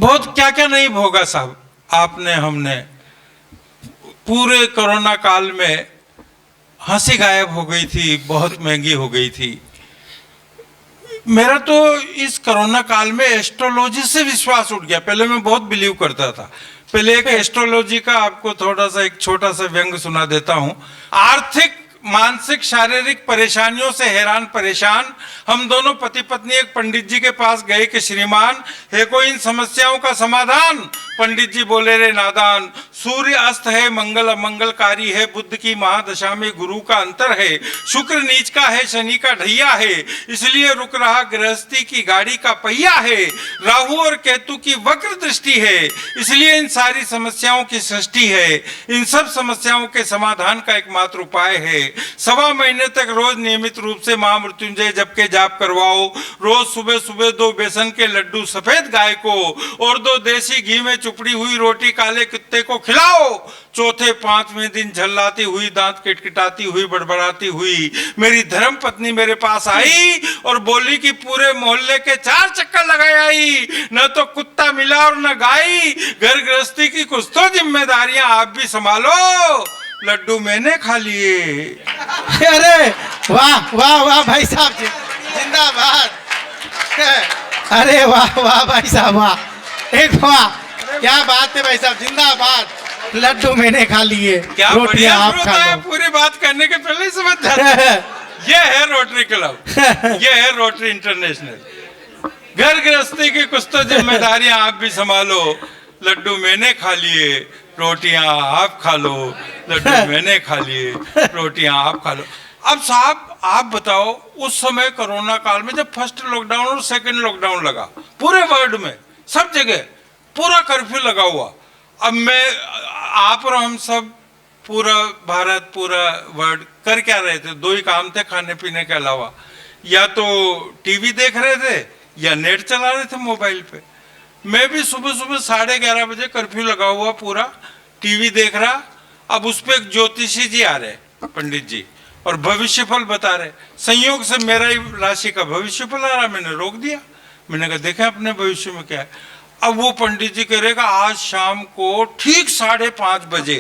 बहुत क्या क्या नहीं भोगा साहब आपने, हमने। पूरे कोरोना काल में हंसी गायब हो गई थी, बहुत महंगी हो गई थी। मेरा तो इस कोरोना काल में एस्ट्रोलॉजी से विश्वास उठ गया। पहले मैं बहुत बिलीव करता था। पहले एक एस्ट्रोलॉजी का आपको थोड़ा सा एक छोटा सा व्यंग सुना देता हूं। आर्थिक, मानसिक, शारीरिक परेशानियों से हैरान परेशान हम दोनों पति पत्नी एक पंडित जी के पास गए कि श्रीमान है कोई इन समस्याओं का समाधान। पंडित जी बोले, रे नादान, सूर्य अस्त है, मंगल अमंगलकारी है, बुध की महादशा में गुरु का अंतर है, शुक्र नीच का है, शनि का ढैया है, इसलिए रुक रहा गृहस्थी की गाड़ी का पहिया है, राहु और केतु की वक्र दृष्टि है, इसलिए इन सारी समस्याओं की सृष्टि है। इन सब समस्याओं के समाधान का एकमात्र उपाय है, 1.25 महीने तक रोज नियमित रूप से महामृत्युंजय जप के जाप करवाओ। रोज सुबह सुबह 2 बेसन के लड्डू सफेद गाय को और 2 देसी घी में चुपड़ी हुई रोटी काले कुत्ते को खिलाओ। चौथे 5वें दिन झल्लाती हुई, दांत किटकिटाती हुई, बड़बड़ाती हुई मेरी धर्म पत्नी मेरे पास आई और बोली कि पूरे मोहल्ले के 4 चक्कर लगाए आई, न तो कुत्ता मिला और न गाय। घर गृहस्थी की कुछ तो जिम्मेदारियां आप भी संभालो। लड्डू मैंने खा लिए। अरे वाह वाह वाह भाई साहब जी, जिंदाबाद। अरे वाह वाह भाई साहब, वाह, एक वाह, क्या बात है भाई साहब, जिंदाबाद। लड्डू मैंने खा लिए, क्या रोटियां आप खा लो। पूरी बात करने के पहले ही समझ जाते हैं। ये है रोटरी क्लब, ये है रोटरी इंटरनेशनल। घर गृहस्थी की कुछ तो जिम्मेदारियां आप भी संभालो। लड्डू मैंने खा लिए, रोटियां आप खा लो। लड्डू मैंने खा लिए, रोटियां आप खा लो। अब साहब आप बताओ, उस समय कोरोना काल में जब फर्स्ट लॉकडाउन और सेकंड लॉकडाउन लगा पूरे वर्ल्ड में, सब जगह पूरा कर्फ्यू लगा हुआ। अब मैं, आप और हम सब, पूरा भारत, पूरा वर्ल्ड कर क्या रहे थे? 2 ही काम थे खाने पीने के अलावा, या तो टीवी देख रहे थे या नेट चला रहे थे मोबाइल पे। मैं भी सुबह सुबह 11:30 बजे कर्फ्यू लगा हुआ, पूरा टीवी देख रहा। अब उस पर एक ज्योतिषी जी आ रहे, पंडित जी, और भविष्यफल बता रहे। संयोग से मेरा ही राशि का भविष्यफल आ रहा, मैंने रोक दिया। मैंने कहा देखें अपने भविष्य में क्या है। अब वो पंडित जी कह रहेगा आज शाम को ठीक 5:30 बजे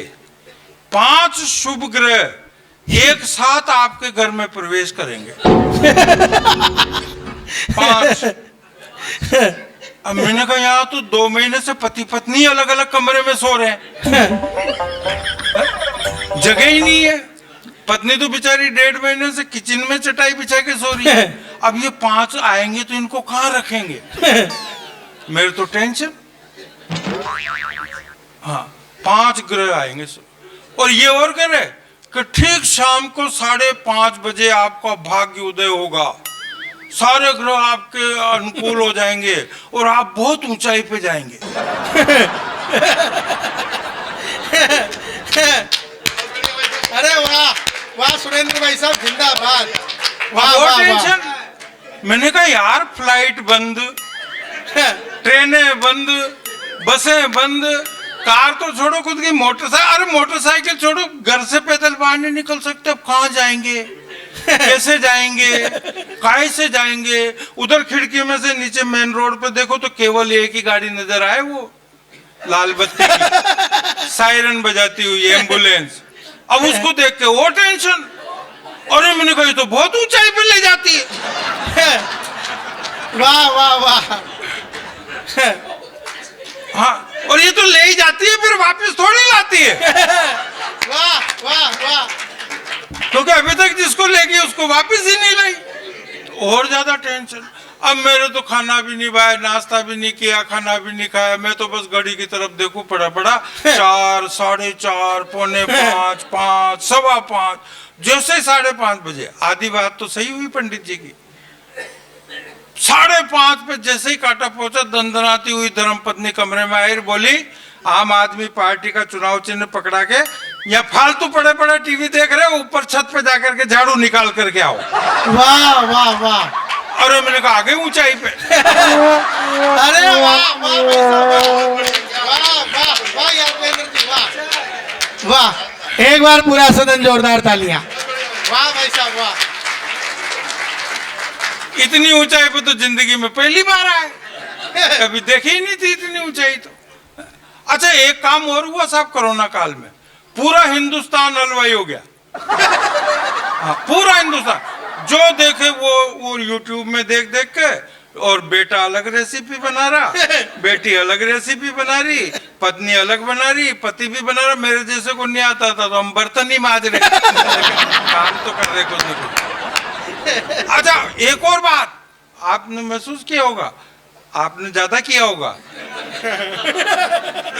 5 शुभ ग्रह एक साथ आपके घर में प्रवेश करेंगे। 5। अब मैंने कहा यहाँ तो 2 महीने से पति पत्नी अलग अलग कमरे में सो रहे हैं, जगह ही नहीं है। पत्नी तो बेचारी 1.5 महीने से किचन में चटाई बिछा के सो रही है। अब ये 5 आएंगे तो इनको कहाँ रखेंगे? मेरे तो टेंशन। हाँ, 5 ग्रह आएंगे और ये और कह रहे कि ठीक शाम को 5:30 बजे आपका भाग्य उदय होगा, सारे ग्रह आपके अनुकूल हो जाएंगे और आप बहुत ऊंचाई पे जाएंगे। अरे वाह वाह सुरेंद्र भाई साहब, जिंदाबाद। वाह वाह, वाह टेंशन। मैंने कहा यार फ्लाइट बंद, ट्रेनें बंद, बसें बंद, कार तो छोड़ो, खुद की मोटरसाइकिल, अरे मोटरसाइकिल छोड़ो, घर से पैदल बाहर नहीं निकल सकते। अब कहाँ जाएंगे, कैसे जाएंगे, काहे से जाएंगे? उधर खिड़की में से नीचे मेन रोड पे देखो तो केवल एक ही गाड़ी नजर आए, वो लाल बत्ती की सायरन बजाती हुई एम्बुलेंस। अब उसको देख के वो टेंशन। अरे मैंने कहा तो बहुत ऊंचाई पे ले जाती है। वाह वाह वाह। हाँ, और ये तो ले ही जाती है फिर वापस थोड़ी लाती है। वाह वाह वाह। क्योंकि अभी तक जिसको ले गई उसको वापस ही नहीं लाई। और ज्यादा टेंशन। अब मेरे तो खाना भी नहीं खाया, नाश्ता भी नहीं किया, खाना भी नहीं खाया। मैं तो बस घड़ी की तरफ देखूं, पड़ा 4, 4:30, 4:45, 5, 5:15। जैसे 5:30 बजे, आधी बात तो सही हुई पंडित जी की। 5:30 पे जैसे ही कांटा पहुंचा, दंदनाती हुई धर्मपत्नी कमरे में आई, बोली आम आदमी पार्टी का चुनाव चिन्ह पकड़ा के या फालतू पड़े पड़े टीवी देख रहे हो, ऊपर छत पे जाकर के झाड़ू निकाल करके आओ। वाह वाह वाह। अरे मैंने कहा आगे ऊंचाई पे। अरे वाह वाह वाह वाह। एक बार पूरा सदन जोरदार तालियां। वाह भाई साहब वाह। इतनी ऊंचाई पे तो जिंदगी में पहली बार आए। कभी देखी ही नहीं थी इतनी ऊंचाई तो। अच्छा, एक काम और हुआ साहब कोरोना काल में, पूरा हिंदुस्तान हलवाई हो गया। हाँ, पूरा हिंदुस्तान जो देखे वो यूट्यूब में देख देख के, और बेटा अलग रेसिपी बना रहा, बेटी अलग रेसिपी बना रही, पत्नी अलग बना रही, पति भी बना रहा। मेरे जैसे को नहीं आता था तो हम बर्तन ही मांज रहे, काम तो कर रहे कुछ न कुछ। अच्छा, एक और बात आपने महसूस किया होगा, आपने ज्यादा किया होगा,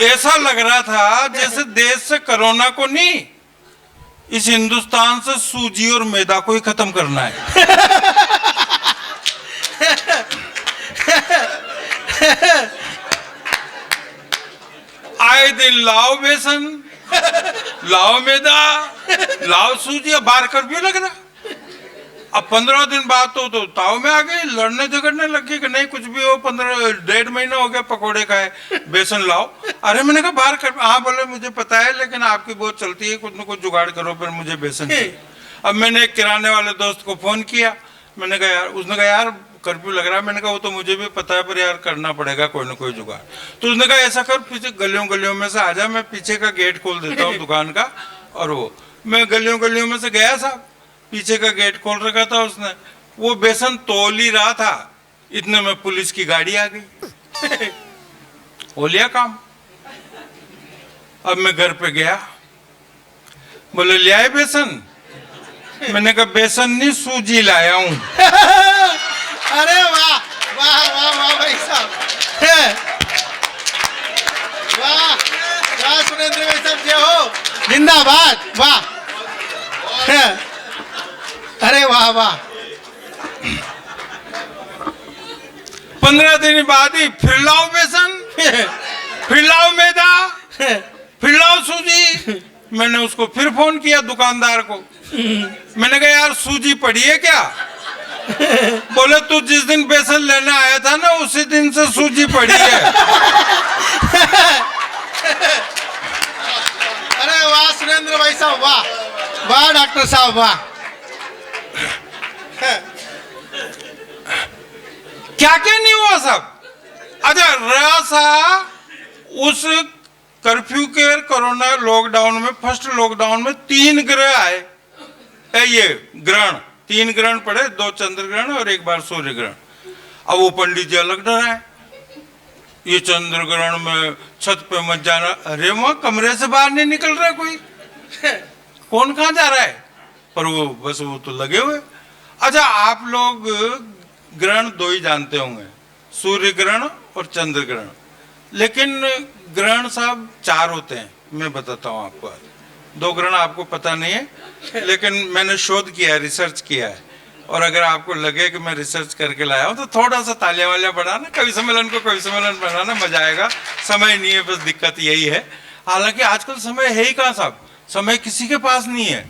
ऐसा लग रहा था जैसे देश से कोरोना को नहीं, इस हिंदुस्तान से सूजी और मैदा को ही खत्म करना है। आए दिन लाओ बेसन, लाओ मैदा, लाओ सूजी, अब बाहर कर्फ्यू लग रहा। अब 15 दिन बाद तो ताव में आ गई, लड़ने झगड़ने लग गई कि नहीं कुछ भी हो, 1.5 महीना हो गया पकोड़े खाए, बेसन लाओ। अरे मैंने कहा बाहर कर, हाँ बोले मुझे पता है लेकिन आपकी बहुत चलती है, कुछ न कुछ जुगाड़ करो, फिर मुझे बेसन चाहिए। अब मैंने एक किराने वाले दोस्त को फोन किया, मैंने कहा यार, उसने कहा यार कर्फ्यू लग रहा है। मैंने कहा वो तो मुझे भी पता है पर यार करना पड़ेगा कोई ना कोई जुगाड़। तो उसने कहा ऐसा कर, पीछे गलियों गलियों में से आ जा, मैं पीछे का गेट खोल देता हूँ दुकान का। और वो मैं गलियों गलियों में से गया साहब, पीछे का गेट खोल रखा था उसने, वो बेसन तोल ही रहा था, इतने में पुलिस की गाड़ी आ गई। हो लिया काम। अब मैं घर पे गया, बोले ले आए बेसन? मैंने कहा बेसन नहीं सूजी लाया हूं। अरे वाह वाह वाह वाह भाई साहब, वाह वाह सुरेंद्र भाई साहब जय हो, जिंदाबाद, वाह। अरे वाह वाह। 15 दिन बाद ही फिर लाओ बेसन, फिर लाओ मैदा, फिर लाओ सूजी। मैंने उसको फिर फोन किया दुकानदार को, मैंने कहा यार सूजी पड़ी है क्या? बोले तू जिस दिन बेसन लेने आया था ना उसी दिन से सूजी पड़ी है। अरे वाह सुरेंद्र भाई साहब, वाह वाह डॉक्टर साहब, वाह। क्या क्या नहीं हुआ साहब। अच्छा, रहा सा उस कर्फ्यू के कोरोना लॉकडाउन में, फर्स्ट लॉकडाउन में 3 ग्रह आए, ये ग्रहण, 3 ग्रहण पड़े, 2 चंद्र ग्रहण और 1 बार सूर्य ग्रहण। अब वो पंडित जी अलग डराए, ये चंद्र ग्रहण में छत पे मत जाना। अरे वहां कमरे से बाहर नहीं निकल रहा कोई, कौन कहाँ जा रहा है, पर वो बस वो तो लगे हुए। अच्छा, आप लोग ग्रहण 2 ही जानते होंगे, सूर्य ग्रहण और चंद्र ग्रहण, लेकिन ग्रहण साहब 4 होते हैं। मैं बताता हूँ आपको, 2 ग्रहण आपको पता नहीं है, लेकिन मैंने शोध किया है, रिसर्च किया है, और अगर आपको लगे कि मैं रिसर्च करके लाया हूँ तो थोड़ा सा तालियां वालियां बढ़ाना, कवि सम्मेलन को कवि सम्मेलन बनाना, मजा आएगा। समय नहीं है, बस दिक्कत यही है। हालांकि आजकल समय है ही कहाँ साहब, समय किसी के पास नहीं है।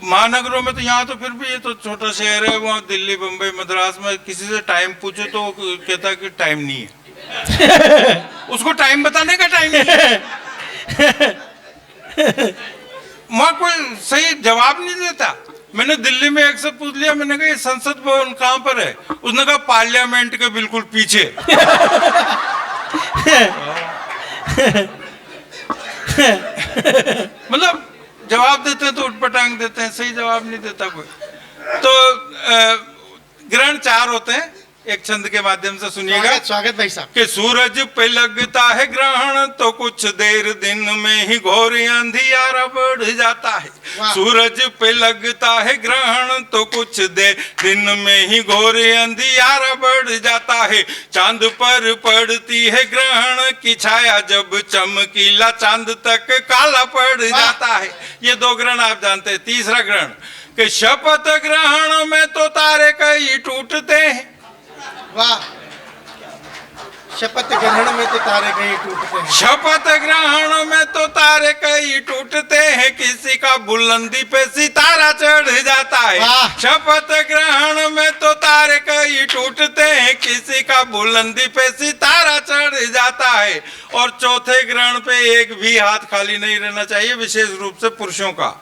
महानगरों में तो, यहाँ तो फिर भी ये तो छोटा शहर है, वहाँ दिल्ली बम्बई मद्रास में किसी से टाइम पूछो तो कहता है कि टाइम नहीं है। उसको टाइम बताने का टाइम नहीं है। वहाँ कोई सही जवाब नहीं देता। मैंने दिल्ली में एक से पूछ लिया, मैंने कहा ये संसद भवन कहाँ पर है? उसने कहा पार्लियामेंट के बिल्कुल पीछे। मतलब जवाब देते हैं तो उठपटांग देते हैं, सही जवाब नहीं देता कोई। तो ग्रहण 4 होते हैं, एक छंद के माध्यम से सुनिएगा। स्वागत भाई साहब। कि सूरज पे लगता है ग्रहण तो कुछ देर दिन में ही घोर अंधियारा बढ़ जाता है। सूरज पे लगता है ग्रहण तो कुछ देर दिन में ही घोर अंधियारा बढ़ जाता है। चांद पर पड़ती है ग्रहण की छाया, जब चमकीला चांद तक काला पड़ जाता है। ये 2 ग्रहण आप जानते हैं। तीसरा ग्रहण कि शपथ ग्रहण में तो तारे कई टूटते हैं। वाह, शपथ ग्रहण में तो तारे कहीं टूटते हैं। शपथ ग्रहण में तो तारे कई टूटते हैं, किसी का बुलंदी पे सितारा चढ़ जाता है। शपथ ग्रहण में तो तारे कई टूटते हैं, किसी का बुलंदी पे सितारा चढ़ जाता है। और चौथे ग्रहण पे एक भी हाथ खाली नहीं रहना चाहिए, विशेष रूप से पुरुषों का।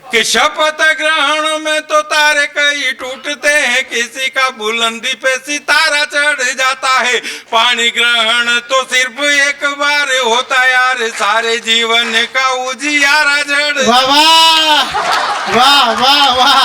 कि शपथ ग्रहण में तो तारे कई टूटते हैं, किसी का बुलंदी पे सितारा चढ़ जाता है। पानी ग्रहण तो सिर्फ एक बार होता यार, सारे जीवन का उजियारा जड़ वाह वाह वाह वाह वाह